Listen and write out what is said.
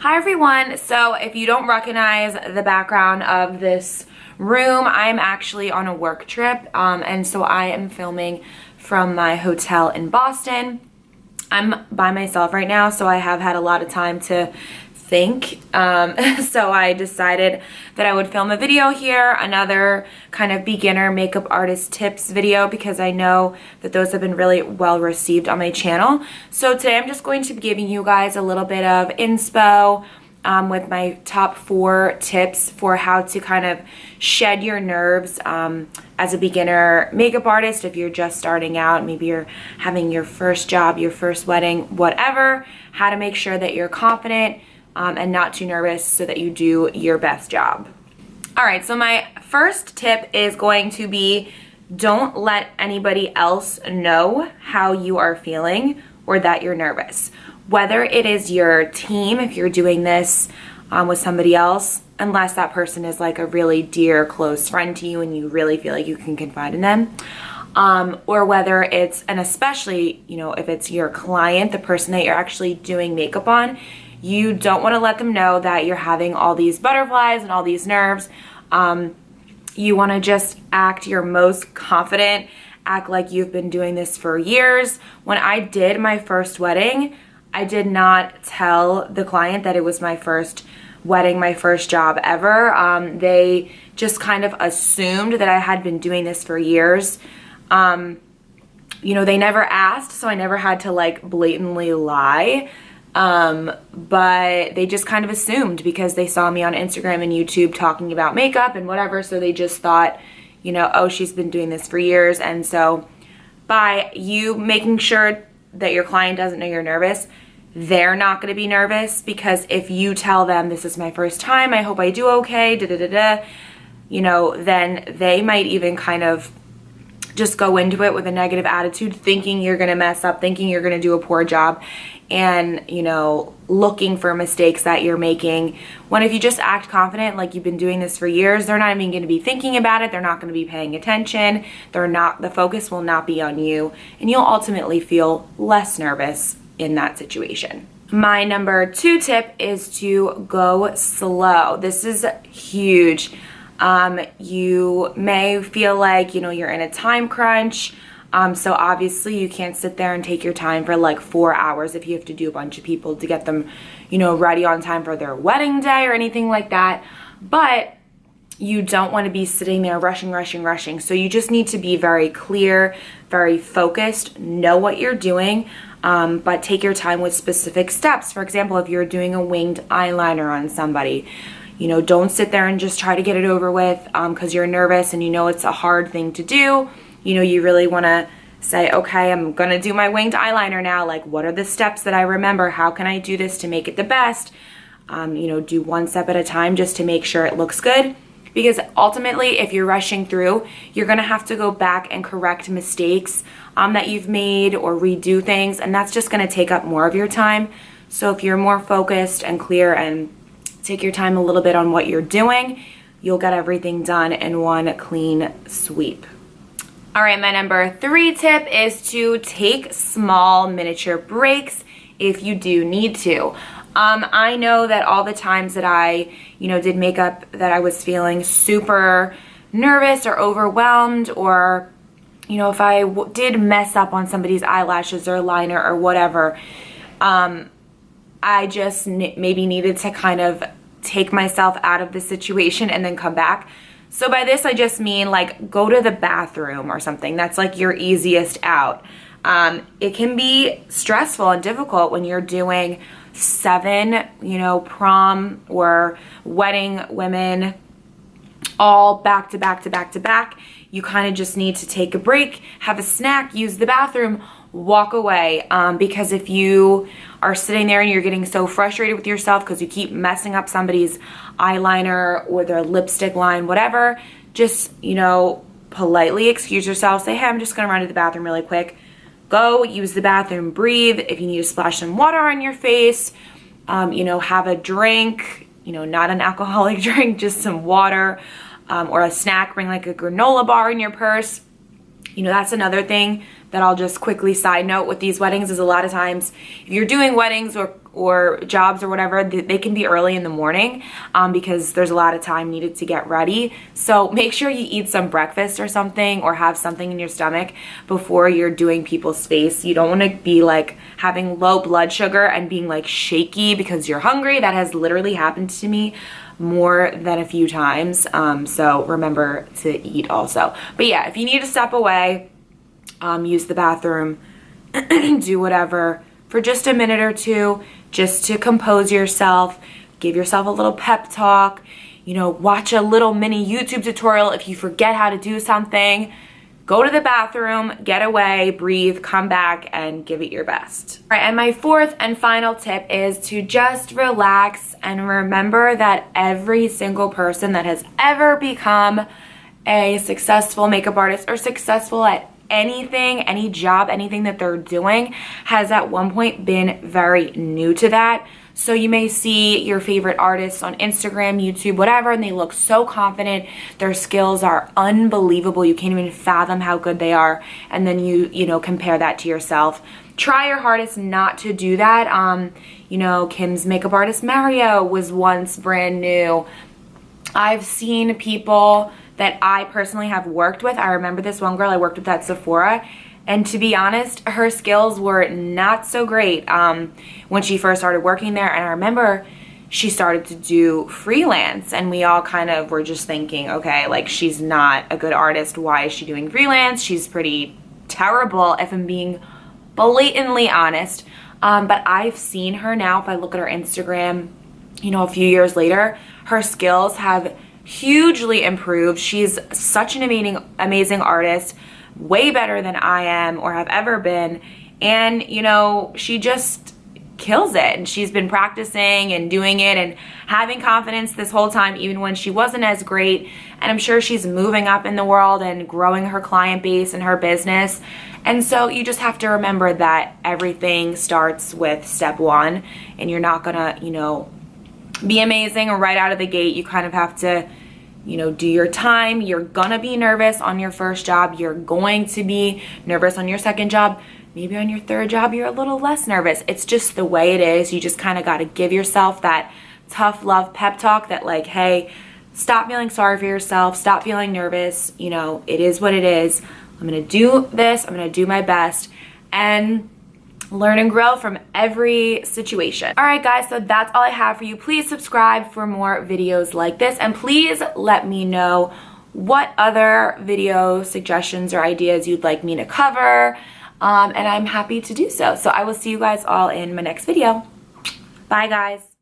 Hi everyone. So if you don't recognize the background of this room, I'm actually on a work trip, and so I am filming from my hotel in Boston. I'm by myself right now, so I have had a lot of time to think. So I decided that I would film a video here, another kind of beginner makeup artist tips video, because I know that those have been really well received on my channel. So today I'm just going to be giving you guys a little bit of inspo with my top 4 tips for how to kind of shed your nerves as a beginner makeup artist. If you're just starting out, maybe you're having your first job, your first wedding, whatever, how to make sure that you're confident and not too nervous so that you do your best job. All right, so my first tip is going to be, don't let anybody else know how you are feeling or that you're nervous. Whether it is your team, if you're doing this with somebody else, unless that person is like a really dear, close friend to you and you really feel like you can confide in them, or whether it's, and especially, you know, if it's your client, the person that you're actually doing makeup on, you don't want to let them know that you're having all these butterflies and all these nerves. You want to just act your most confident, act like you've been doing this for years. When I did my first wedding, I did not tell the client that it was my first wedding, my first job ever. They just kind of assumed that I had been doing this for years. You know, they never asked, so I never had to like blatantly lie. But they just kind of assumed because they saw me on Instagram and YouTube talking about makeup and whatever, so they just thought, you know, oh, she's been doing this for years. And so by you making sure that your client doesn't know you're nervous, they're not going to be nervous, because if you tell them this is my first time, I hope I do okay, you know, then they might even kind of just go into it with a negative attitude, thinking you're going to mess up, thinking you're going to do a poor job, and, you know, looking for mistakes that you're making. When if you just act confident, like you've been doing this for years, they're not even going to be thinking about it. They're not going to be paying attention. The focus will not be on you, and you'll ultimately feel less nervous in that situation. My number 2 tip is to go slow. This is huge. You may feel like, you know, you're in a time crunch. So obviously you can't sit there and take your time for like 4 hours if you have to do a bunch of people to get them, you know, ready on time for their wedding day or anything like that. But you don't want to be sitting there rushing. So you just need to be very clear, very focused, know what you're doing, but take your time with specific steps. For example, if you're doing a winged eyeliner on somebody, you know, don't sit there and just try to get it over with because you're nervous and you know it's a hard thing to do. You know, you really want to say, okay, I'm going to do my winged eyeliner now. Like, what are the steps that I remember? How can I do this to make it the best? You know, do one step at a time just to make sure it looks good. Because ultimately, if you're rushing through, you're going to have to go back and correct mistakes that you've made or redo things. And that's just going to take up more of your time. So if you're more focused and clear and take your time a little bit on what you're doing, you'll get everything done in one clean sweep. All right, my number 3 tip is to take small miniature breaks if you do need to. I know that all the times that I, you know, did makeup that I was feeling super nervous or overwhelmed, or, you know, if I did mess up on somebody's eyelashes or liner or whatever, I just maybe needed to kind of take myself out of the situation and then come back. So by this, I just mean like go to the bathroom or something. That's like your easiest out. It can be stressful and difficult when you're doing 7, you know, prom or wedding women all back to back. You kind of just need to take a break, have a snack, use the bathroom, walk away, because if you are sitting there and you're getting so frustrated with yourself because you keep messing up somebody's eyeliner or their lipstick line, whatever, just, you know, politely excuse yourself, say, hey, I'm just gonna run to the bathroom really quick. Go use the bathroom, breathe. If you need to splash some water on your face, you know, have a drink, you know, not an alcoholic drink, just some water, or a snack, bring like a granola bar in your purse. You know, that's another thing that I'll just quickly side note with these weddings is a lot of times if you're doing weddings or jobs or whatever, they can be early in the morning because there's a lot of time needed to get ready. So make sure you eat some breakfast or something, or have something in your stomach before you're doing people's face. You don't want to be like having low blood sugar and being like shaky because you're hungry. That has literally happened to me more than a few times. So remember to eat also. But yeah, if you need to step away, use the bathroom, do whatever for just a minute or two, just to compose yourself, give yourself a little pep talk, you know, watch a little mini YouTube tutorial if you forget how to do something. Go to the bathroom, get away, breathe, come back, and give it your best. All right, and my fourth and final tip is to just relax and remember that every single person that has ever become a successful makeup artist or successful at anything, any job, anything that they're doing has at one point been very new to that. So you may see your favorite artists on Instagram, YouTube, whatever, and they look so confident. Their skills are unbelievable. You can't even fathom how good they are. And then you know, compare that to yourself. Try your hardest not to do that. You know, Kim's makeup artist Mario was once brand new. I've seen people that I personally have worked with. I remember this one girl I worked with at Sephora, and to be honest, her skills were not so great when she first started working there. And I remember she started to do freelance, and we all kind of were just thinking, okay, like, she's not a good artist. Why is she doing freelance? She's pretty terrible, if I'm being blatantly honest. But I've seen her now, if I look at her Instagram, you know, a few years later, her skills have hugely improved. She's such an amazing artist, way better than I am or have ever been. And, you know, she just kills it. And she's been practicing and doing it and having confidence this whole time, even when she wasn't as great. And I'm sure she's moving up in the world and growing her client base and her business. And so you just have to remember that everything starts with step one, and you're not gonna, you know, be amazing right out of the gate. You kind of have to, you know, do your time. You're gonna be nervous on your first job. You're going to be nervous on your second job. Maybe on your third job, you're a little less nervous. It's just the way it is. You just kind of got to give yourself that tough love pep talk that, like, hey, stop feeling sorry for yourself. Stop feeling nervous. You know, it is what it is. I'm gonna do this. I'm gonna do my best. And learn and grow from every situation. All right, guys, so that's all I have for you. Please subscribe for more videos like this, and please let me know what other video suggestions or ideas you'd like me to cover, and I'm happy to do so. So I will see you guys all in my next video. Bye, guys.